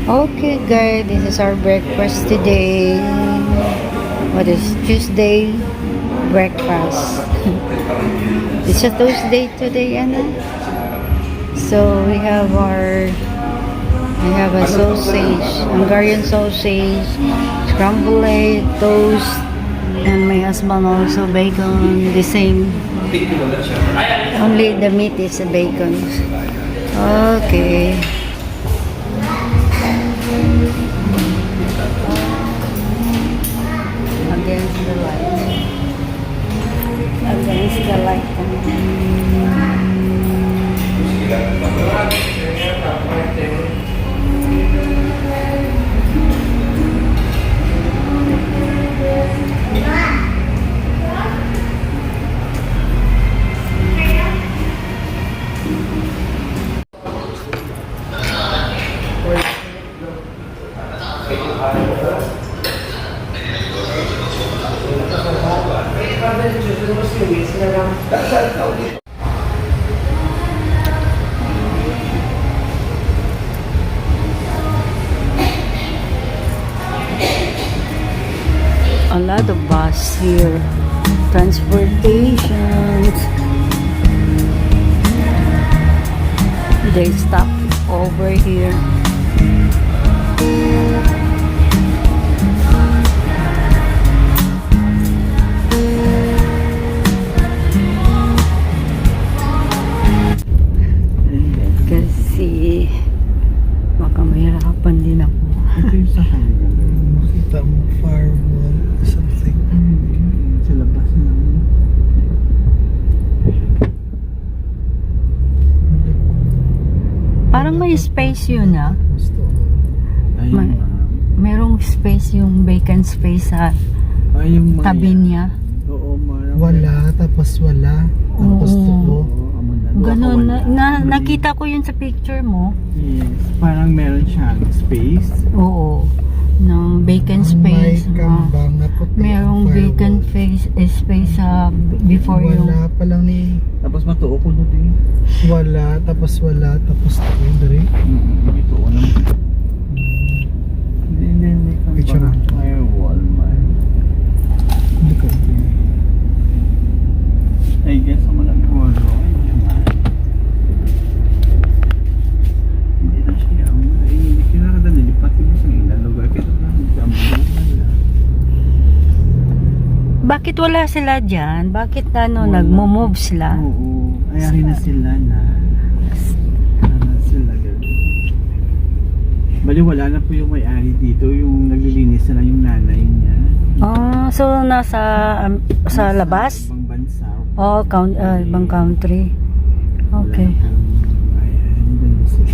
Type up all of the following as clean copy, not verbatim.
Okay guys, this is our breakfast today. What is Tuesday breakfast? It's a Tuesday today, Anna. So we have a sausage, Hungarian sausage, scrambled egg, toast, and my husband also bacon, the same. Only the meat is the bacon. Okay. Against the light. Against the light. A lot of bus here, transportations. They stop over here. Kasi baka mahirapan din ako. Ito yung sa kanila. Makita mo firewall or something. Sa labas na. Parang may space yun Ayun, merong space, yung vacant space sa yung tabi niya. Oo, marami. Wala, tapos wala. Tapos tubo. Ganun, nakita ko yun sa picture mo. Yes, parang meron siyang space. Oo, ng vacant space. May kambang na puti. Merong vacant space sa before yung... Wala pa lang ni... Tapos matuo ko na din. Wala, tapos tubo. Dari. Ito ko lang. Hindi kambang. Picture na. Firewall, man. Hindi ko. I guess ang malagwalo. Hindi na siya. Hindi kinakadali. Pati mo sa ilang lugar. Kaya Bakit wala sila dyan? Bakit Wala. nagmo-move sila? Oo. Ayarin na sila na. Sila gano'n. Bali wala na po yung may-ari dito. Yung naglilinis na lang yung nanay niya. So nasa sa labas? Ibang bansa. Ibang country. Okay. Wala na pong ayan, doon na sila.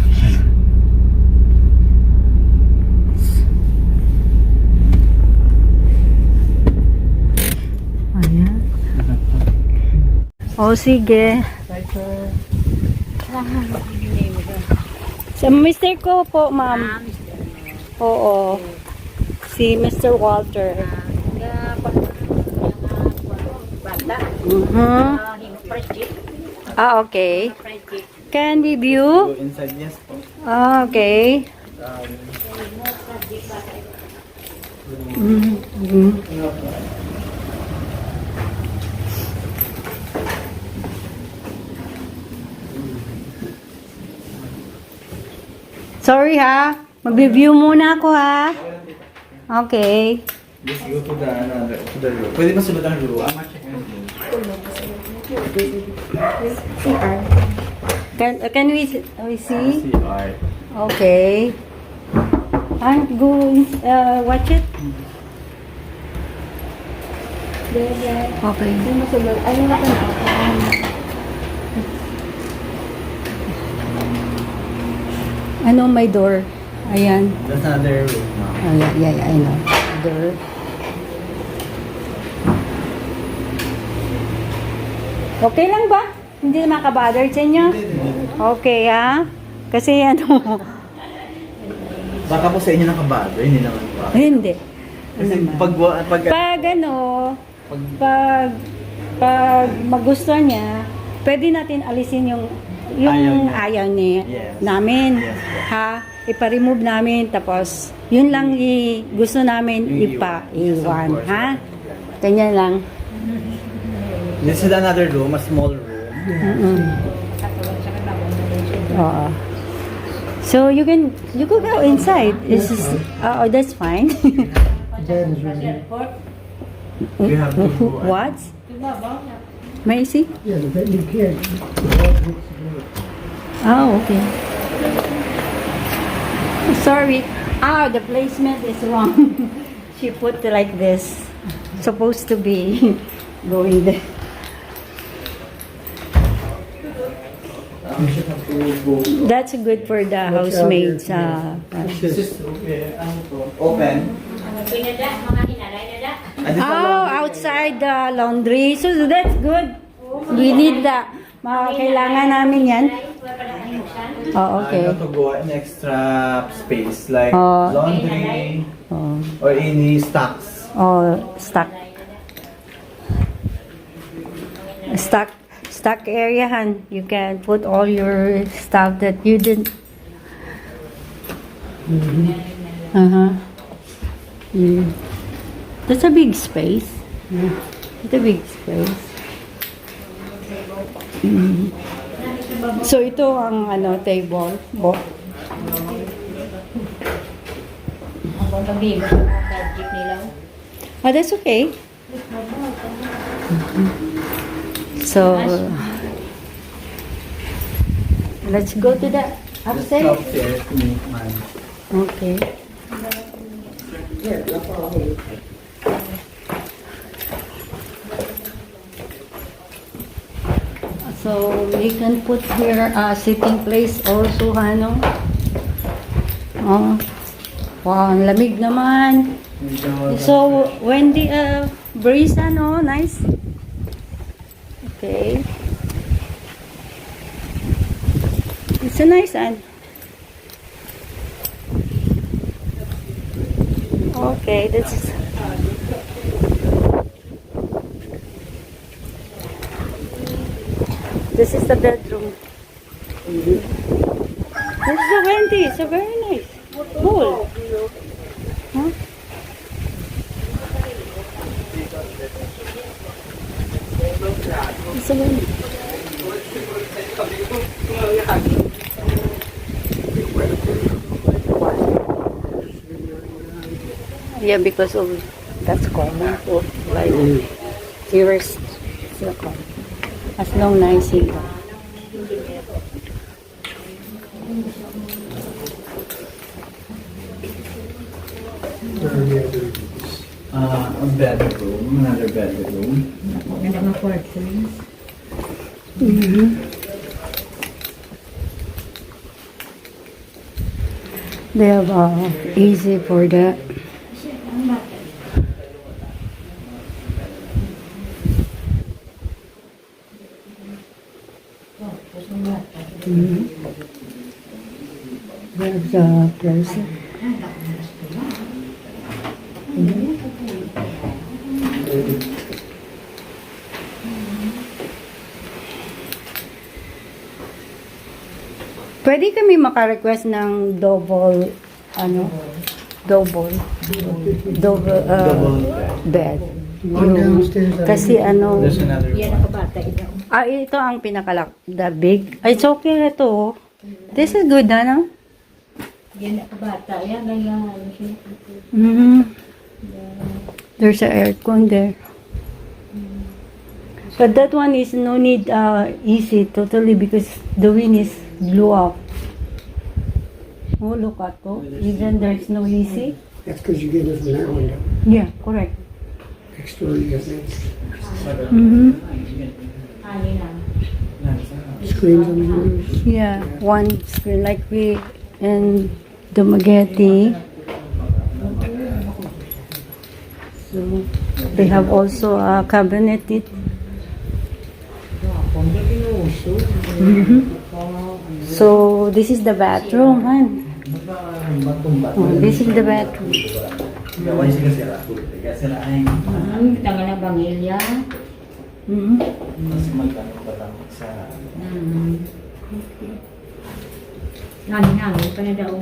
Ayan. Sige. Sa Mr. ko po, ma'am. Oo. Si Mr. Walter. Okay. Can we view? Inside, yes po. Okay. Sorry ha. Mag-review muna ako ha. Okay. Let's go to the room. Pwede ba sunod ang room? check ang room. Can we see? CR. Okay. Go watch it. Okay. Ano may door? Ayan. That's another room, ma'am. Oh, yeah, I know. Door. Okay lang ba? Hindi makabother sa inyo? Okay, ha? Kasi Baka po sa inyo nakabado, hindi naman po. Hindi. Kasi pag pag magustuhan niya, pwede natin alisin yung ayaw niya Yes. namin. Yes. Ha? ipa-remove namin, tapos yun lang gusto namin Yung iwan, ha? Ganyan lang. This is another room, a small room. Oo. So you could go inside. This is, that's fine. Then, really, We have to go. What? May I see? yeah, but you can't. Oh, okay. Sorry. The placement is wrong. She put like this. Supposed to be going there. That's good for the housemaids. This is open. Oh, outside the laundry. So that's good. We need that. Kailangan namin yan. Oh, okay. To go an extra space like Oh. laundry Oh, or any stocks. stuck. Stuck area, han. You can put all your stuff that you didn't. Uh-huh. That's a big space. It's a big space. So ito ang table. That's okay. So let's go to the upstairs. Upstairs to make mine. Okay. So we can put here a sitting place also, ano? Oh. Wow, ang lamig naman. So when the breeze, ano, nice. Okay. It's a nice one. Okay, this is the bedroom. This is a venti. It's a very nice. Cool. Huh? It's a venti. Yeah, because of that's common for like tourists. It's not common. As long as you A bedroom, another bedroom. they have easy for that. There's a person. Pwede kami maka-request ng double Double bed. One downstairs. Kasi There's another one. ito ang the big. It's okay ito. This is good, ano? There's an aircon there. But that one is no need easy totally because the wind is blew up. Oh, look at that. Even there's no easy. That's because you get it from that window. Yeah, correct. Next door you got that. Screens on the windows. Yeah, one screen like we in Dumaguete. So they have also a cabinet. So this is the bathroom, huh? Oh, this is the bathroom. Tangan na bangilya. Mas magkano pa lang sa... Nangin pa na daw.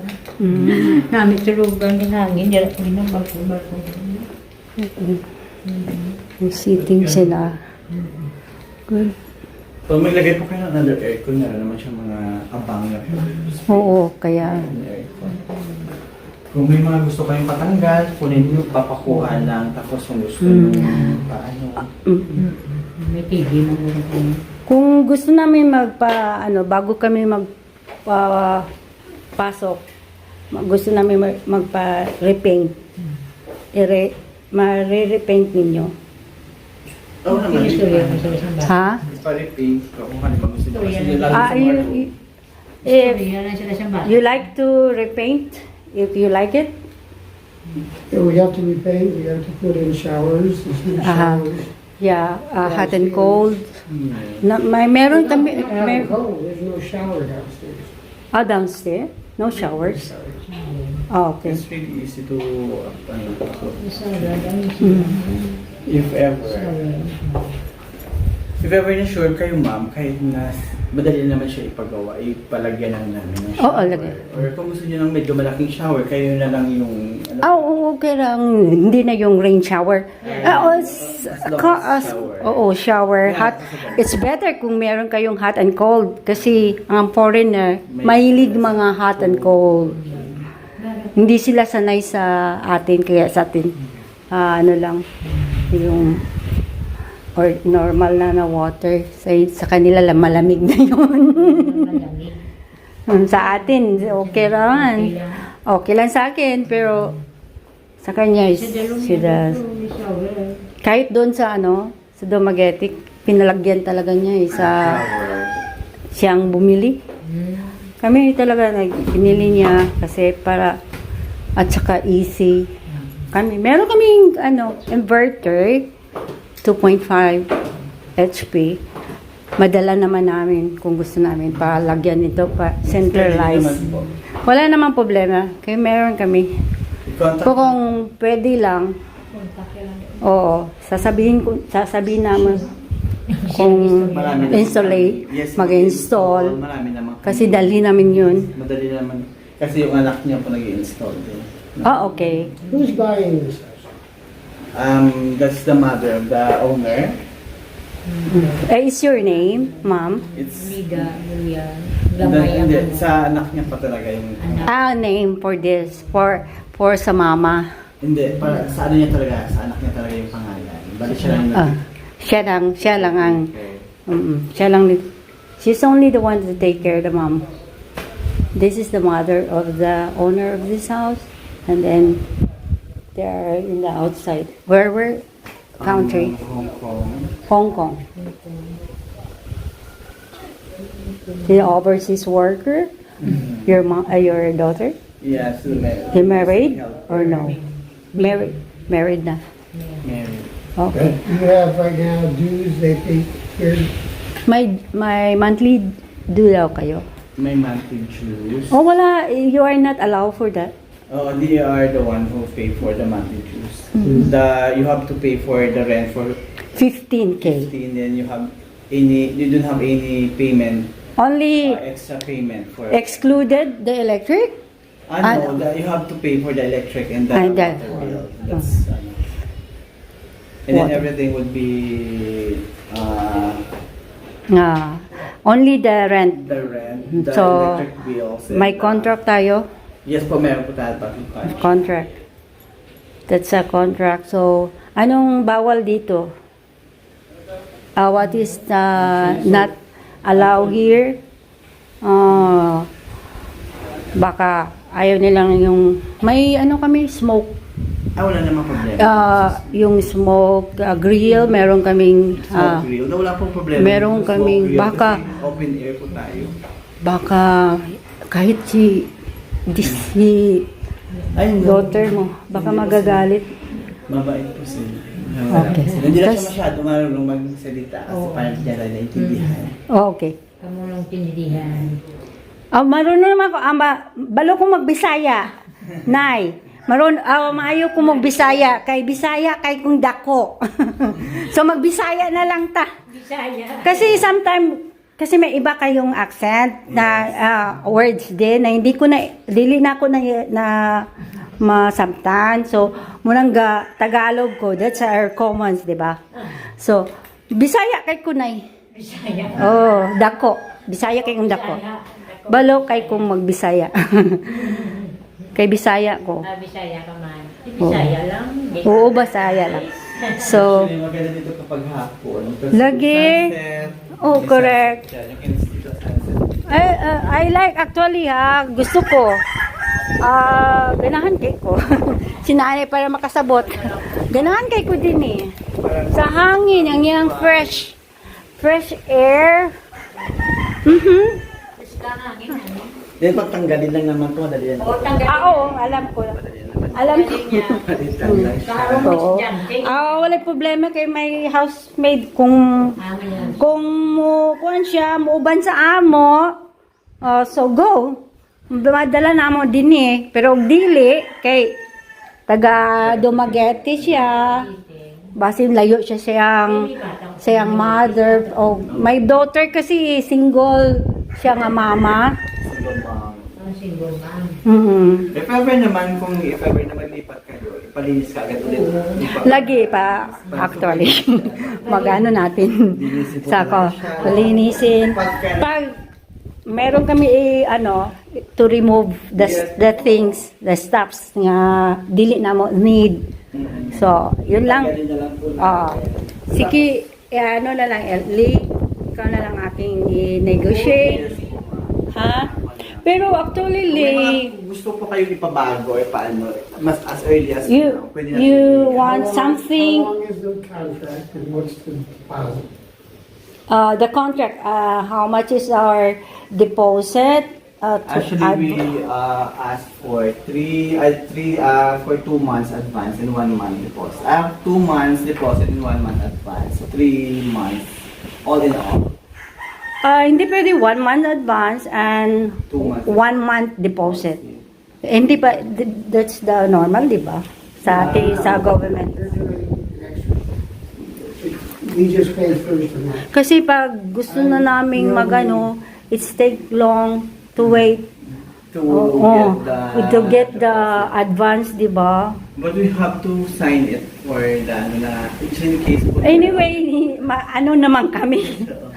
Namin tulugan din hangin. Diyan ko ng barko. May seating sila. Good. So may lagay po kayo ng another aircon na naman siya mga abang na Oo, kaya aircon. Kung may mga gusto kayong patanggal, kunin nyo, papakuha lang. Tapos kung gusto nyo, paano. May TV mo muna ko. kung gusto namin bago kami pasok, gusto namin magpa-repaint. Mare-repaint ninyo. Oo naman. Istorya mo sa isang bahay. Ha? Pa-repaint. Kung ano ba gusto nyo. Kasi yun lang Ah, sa mga- if Istorya lang sila sa bahay. you like to repaint, if you like it, Yeah, we have to repaint, we have to put in showers, there's no showers. yeah, hot and cold. Hmm. Meron kami, There's no shower downstairs. downstairs, no showers. Okay. It's really easy to, Istorya lang if ever. If ever na sure kayo ma'am, kahit na madali naman siya ipagawa, ipalagyan lang namin ng shower. Oo, lagyan. Or kung gusto niyo ng medyo malaking shower, kayo na lang yung... Okay lang. Hindi na yung rain shower. Shower. Hot. It's better kung meron kayong hot and cold. Kasi ang foreigner, mahilig mga hot and cold. Hindi sila sanay sa atin. Kaya sa atin, yung or normal na water. Sa kanila lang, malamig na yun. Sa atin, okay lang. Okay lang sa akin, pero sa kanya kahit doon sa sa Dumaguete, pinalagyan talaga niya siyang bumili. Kami talaga pinili niya kasi para at saka easy. Meron kaming inverter 2.5 HP. Madala naman namin kung gusto namin palagyan ito pa centralized. Wala namang problema. Kaya meron kami. Kung pwede lang, oo, sasabihin namin kung mag-install. Marami naman. Kasi dalhin namin yun. Madali naman. Kasi yung anak niya po nag-i-install din. Okay. Who's buying this house? That's the mother of the owner. Is your name, ma'am? It's Liga, Luya. Gamay hindi, ako. sa anak niya pa talaga yung Name for this, for sa mama. hindi, para sa ano niya talaga, sa anak niya talaga yung pangalan. Bali siya lang yung Siya lang ang, she's only the one to take care of the mom. This is the mother of the owner of this house, and then they are in the outside. Where country? Hong Kong. Hong Kong. The overseas worker? Your daughter? Yeah, so He married or no? Married na. Married. Okay. You have right now dues they pay here. May monthly due daw kayo. May monthly dues. Oh, wala. You are not allowed for that. Oh, they are the one who pay for the monthly dues. You have to pay for the rent for 15K. 15, then you don't have any payment, Only extra payment for. excluded the electric? You have to pay for the electric and the And water the- bill. That's and then Water. everything would be Only the rent. the rent, the So, electric bills. and, May contract tayo? Yes po, meron po tayo pa. Contract. That's a contract. So, anong bawal dito? What is not allowed here? Baka ayaw nilang yung... May kami, smoke. Wala namang problema. Yung smoke grill, meron kaming... Smoke grill. No, wala pong problema. meron Smoke kaming grill baka- kasi open air po tayo. Baka kahit si Ay, no. daughter mo, baka magagalit. Mabait po sila. Okay. Hindi lang siya Tas- masyado marunong magsalita kasi parang hindi niya naiintindihan. Okay. Kamu lang tindihan. Marunong naman ako. Balo kong magbisaya. Nay. Maayo kong magbisaya. Kay Bisaya, kay kung dako. So magbisaya na lang ta. Bisaya. Kasi sometimes kasi may iba kayong accent na words din na hindi ko na dili na ako na masabtan. So munang Tagalog ko, that's our commons, di ba? So Bisaya kay kunay. Bisaya. Oh, dako. Bisaya kay kung dako. Balo kay kung magbisaya. Kay Bisaya ko. Bisaya ka man. Bisaya lang. Oo, Bisaya lang. So, Actually, maganda dito kapag hapon. Kasi Lagi. sunset, Oh, may correct. sunset yan, you can see the sunset. I like actually gusto ko. Ganahan kay ko. Sinanay para makasabot. Ganahan kay ko din eh. Sa hangin, ang yung fresh air. Then pagtanggalin lang naman ito, madali yan. Oo, alam ko. Alam ko. Palitan lang siya. Oo. Wala problema kay may housemaid kung kuan siya, muuban sa amo. So go. Dumadala na mo din eh. Pero dili kay taga Dumaguete siya. Basin layo siya siyang mother. Oh, my daughter kasi single siya nga mama. Single mom. Mm-hmm. If ever naman lipat kayo, ipalinis ka agad ulit. Lagi pa actually. Magano natin sa ko. Linisin. Pag meron kami to remove the things, the stuffs nga dili na mo need. So, yun lang. Sige, ano na lang, Ellie, ikaw na lang aking i-negotiate. Ha? Pero actually, Kung may mga gusto po kayong ipabago, paano, mas as early as you now, pwede natin you ibigay. want How something, long is the contract and what's the deposit? the contract, how much is our deposit? Actually, we asked for 2 months advance and 1 month deposit. I have 2 months deposit and 1 month advance. So 3 months, all in all. Hindi pwede 1 month advance and 2 months. 1 month deposit. Hindi pa, that's the normal, di ba? Sa ating, sa government. We just pay first and that. Kasi pag gusto na naming magano, it's take long to wait. To get the advance, di ba? But we have to sign it for the, in case po. Anyway, ano naman kami.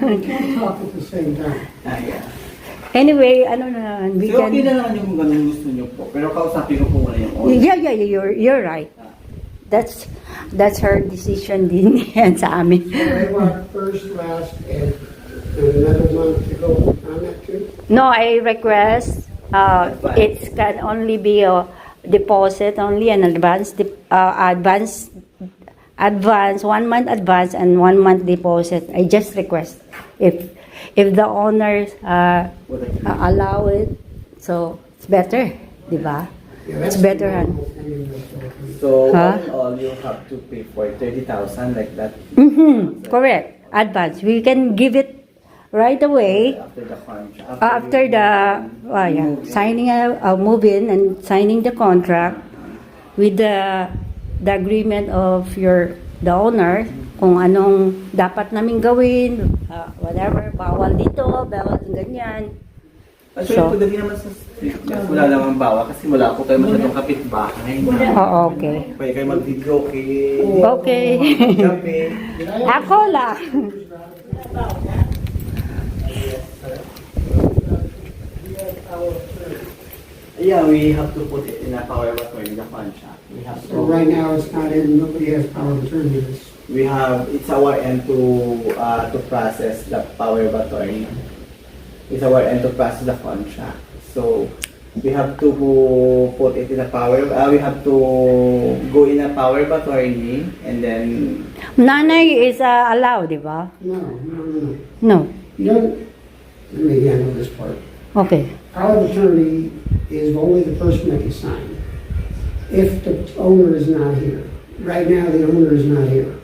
We can't talk at the same time. Yeah. Anyway, ano na, we So, okay can... na naman yung kung ganun gusto nyo po. Pero kausapin ko po muna yung order. Yeah, you're right. That's her decision din yan sa amin. So they want first, last, and another month to go on that too? No, I request it can only be a deposit, only an advance, advance 1 month advance and 1 month deposit. I just request if the owners allow it, so it's better, di ba? Yeah, It's that's better. normal thing in the Philippines. So, Huh? all in all, you have to pay for 30,000 like that. Correct. Advance. We can give it right away After the contract. after the signing a move-in and signing the contract with the agreement of the owner kung anong dapat naming gawin, whatever, bawal dito, bawal ganyan. Actually, So- pwede naman sa street. Yes, wala namang bawa kasi wala po kayo masyadong kapitbahay. Oo, okay. Pwede kayo mag-video Okay. Gabi. Ako lang. Yeah, we have to put it in a power of attorney, the contract. We have So right now, it's not in, nobody has power of attorney this. We have, it's our end to process the power of attorney. It's our end to process the contract. So we have to put it in a power. We have to go in a power of attorney and then. Nanay is allowed, di ba? No. No. You don't, let me handle this part. Okay. Power of attorney is only the person that can sign. If the owner is not here. Right now, the owner is not here.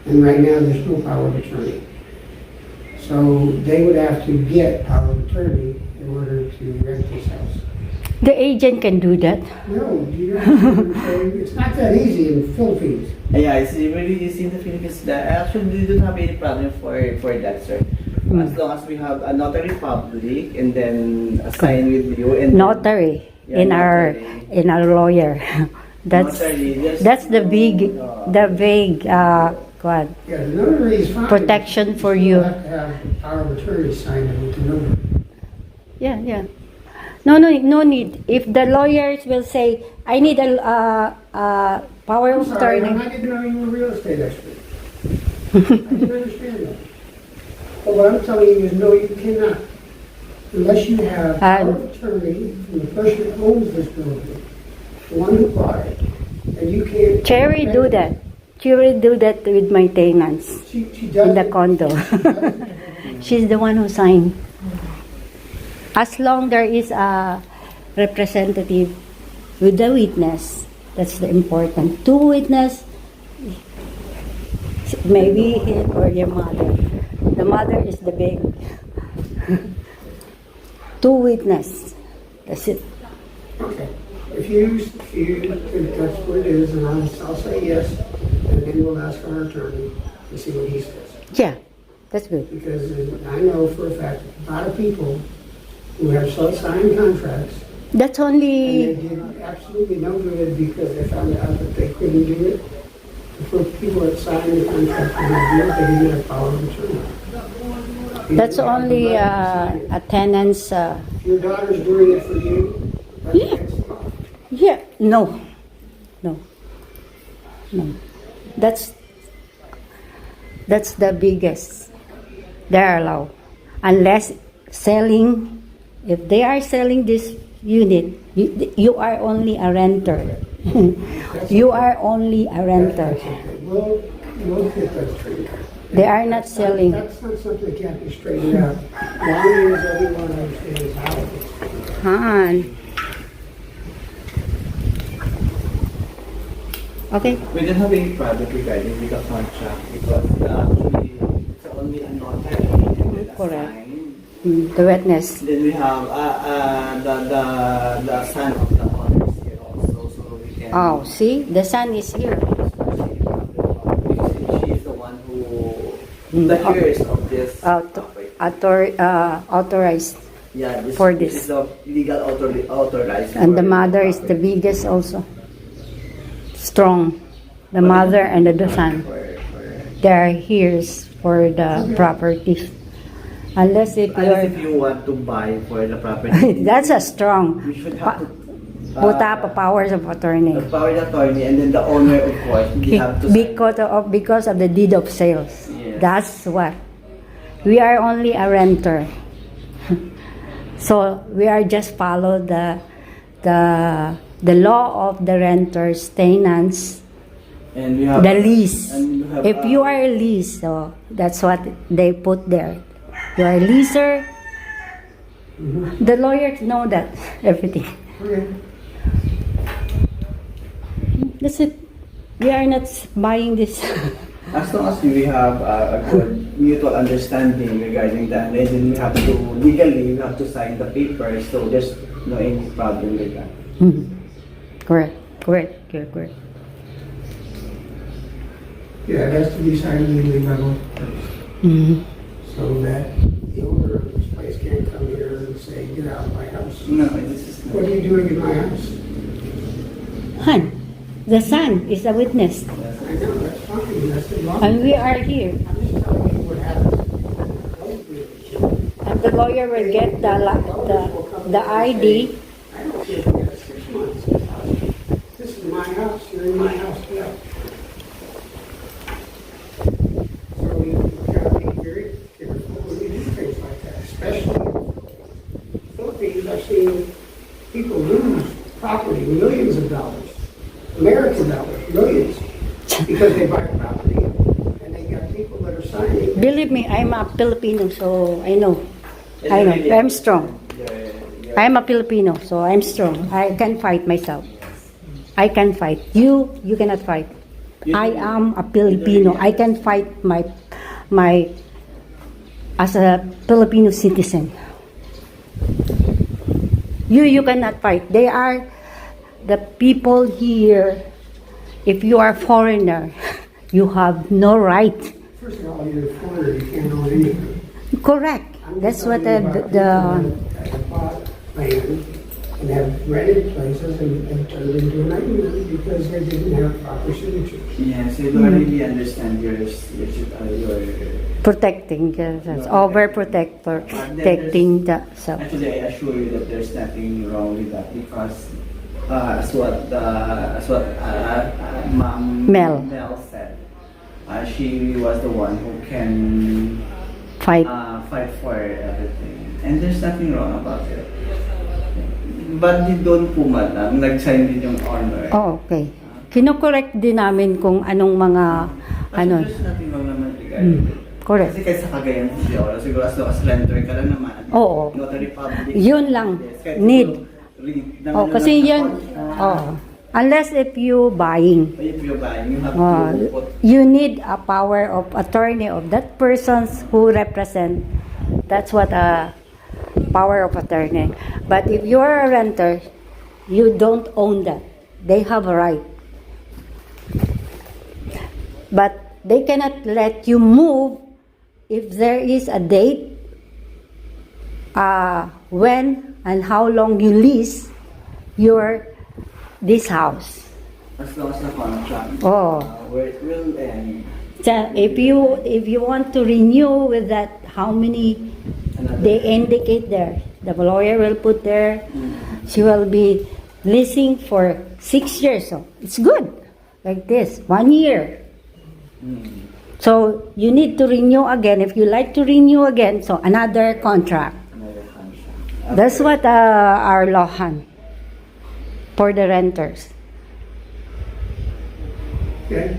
And right now, there's no power of attorney. So they would have to get power of attorney in order to rent this house. The agent can do that. No, you don't, it's not that easy in the Philippines. Yeah, it's really easy in the Philippines. Actually, we don't have any problem for that, sir. as long as we have a notary public and then a sign with you and then- Notary Yeah, in our notary. in our lawyer. Notary, yes. That's the big what, Yeah, the notary is fine. protection for You you. have to have power of attorney signed it with the notary. Yeah. No need. If the lawyers will say, I need a power I'm of sorry, attorney. I didn't know you were a real estate expert. I didn't understand that. But what I'm telling you is, no, you cannot. Unless you have power of attorney from the person who owns this building, the one who bought it, and you can't. Cherry do that. Cherry do that with my tenants She does. in the it. condo. She does it. She's the one who signed. As long there is a representative with the witness, that's the important. Two witness, maybe him or your mother. The mother is the big. Two witness. That's it. Okay. If that's what it is, and I'll say yes, and then we'll ask our attorney and see what he says. Yeah, that's good. Because I know for a fact, a lot of people who have signed contracts, That's and they only, did absolutely no good because they found out that they couldn't do it. For people that signed the contract and they did, they didn't have power of attorney. that's only a tenant's, If your daughter's doing it for you, that's Yeah. against the law. yeah, no. That's the biggest they're allowed. Unless selling, if they are selling this unit, you are only a renter. You are only a renter. That's okay. We'll get that straightened out. They are not selling. That's not something that can't be straightened out. Long as everyone understands how it is. Han. Okay. We don't have any problem regarding with the contract because actually it's only a notary and then a Correct. sign. The witness. Then we have the son of the owners here also, so we can. Oh, see? The son is here. She is the one who the heirs of this. property. Authorized. Yeah, for this this. is the legal authorized. And the for mother is the property. biggest also. Strong. The mother and the son. They are heirs for the property. Unless if Unless if you're... you want to buy for the property. That's a strong. You should have to Put up a powers of attorney. the power of attorney and then the owner of course they have to sign. Because of the deed of sales. Yes. That's what. We are only a renter. So we are just follow the law of the renters, tenants, And we have the lease. and you have, If you are a lease, so that's what they put there. You are a leaser. The lawyers know that everything. Okay. That's it. We are not buying this. as long as we have a good mutual understanding regarding that, and then we have to legally we have to sign the paper, so there's no any problem with that. Correct. Yeah, it has to be signed legally by both parties. So that the owner of this place can't come here and say, get out of my house. No, this is What are you doing in my house? Han, the son is a witness. I know, that's fine, that's the law. And we are here. I'm just telling you what happens. And the lawyer will get the ID. I don't care if you got 6 months. This is my house, you're in my house, get out. So you've got to be very careful when you do things like that, especially in the Philippines. I've seen people lose property, millions of dollars, American dollars, millions, because they buy property and they got people that are signing. Believe me, I'm a Filipino, so I know. I'm strong. I'm a Filipino, so I'm strong. I can fight myself. I can fight. You cannot fight. I am a Filipino. I can fight my as a Filipino citizen. You cannot fight. They are the people here. If you are foreigner, you have no right. First of all, you're a foreigner, you can't own anything. Correct. I'm That's just what talking about the people that have bought land and have rented places and turned into a nightmare because they didn't have proper signatures. Yes, I don't really understand your protecting, protecting the self. Actually, I assure you that there's nothing wrong with that because as what Ma'am Mel. said, she was the one who can Fight. fight for everything, and there's nothing wrong about it. But di doon po madam, nag-sign din yung honor. Oh, okay. Kino-correct din namin kung anong mga ano. There's nothing wrong naman regarding it. Correct. Kasi kahit sa Cagayan City, siguro as long as renter ka lang naman. Oo. Notary public. Yun lang. Kahit Need. read Oh, kasi yan, unless if you buying, If you're buying, you have uh, to put you need a power of attorney of that persons who represent. That's what a power of attorney. But if you're a renter, you don't own that. They have a right. But they cannot let you move if there is a date when and how long you lease this house. as long as the contract Oh. where it will end. So if you want to renew with that, how many they indicate there? The lawyer will put there. She will be leasing for 6 years. So it's good, like this, 1 year. So you need to renew again. If you like to renew again, so another contract. Another contract. That's what our law han for the renters. Okay?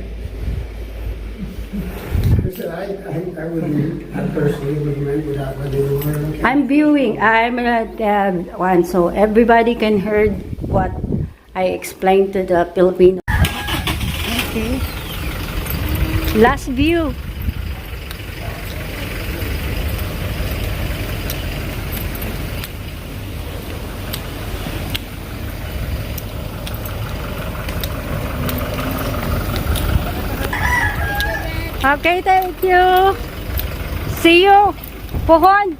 I wouldn't, I personally wouldn't rent without letting the lawyer look at it. I'm viewing. I'm one, so everybody can heard what I explained to the Filipino. Okay. Last view. Okay, thank you. See you. Pohon.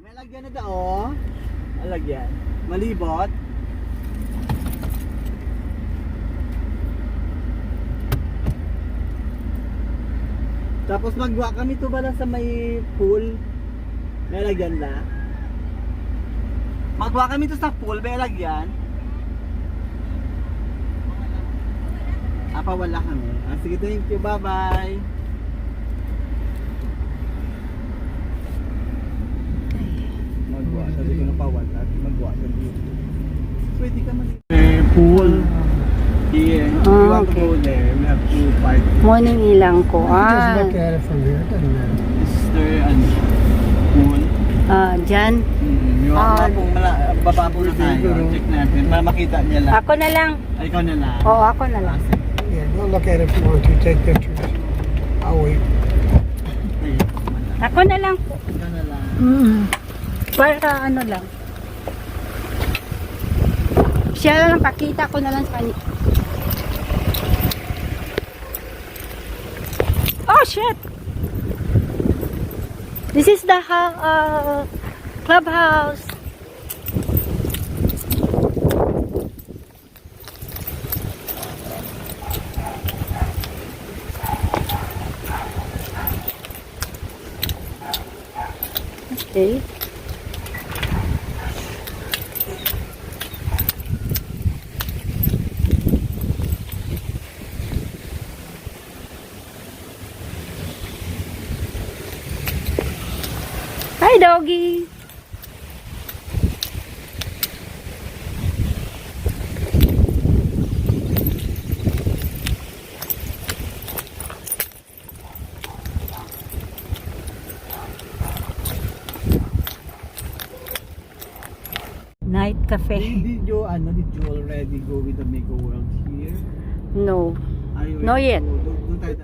May lagyan na daw. Lagyan. Malibot. Tapos magwa kami to ba sa may pool? May lagyan na. Magwa kami to sa pool, may lagyan. Wala kami. Sige, thank you. Bye-bye. Magwa. Sabi ko na pawala. Magwa. Pwede ka mali. Pool. Here. If you want to go there, we have to park. Morning ilang ko. Just look at it from here, it doesn't matter. This is their pool. Dyan. Yung baba po na tayo. Check natin. Para makita niya lang. Ako na lang. Ay, ikaw na lang. Oo, ako na lang. Yeah, go look at it if you want to, take pictures. I'll wait. Ay, Ako na lang. ikaw na lang. Para ano lang. Siya na lang, pakita ko na lang sa kanya. Oh, shit! This is the clubhouse. Okay. Hi, doggy. Night cafe. Did you already go with the Mega World here? No. Are you No ready yet. to- doon tayo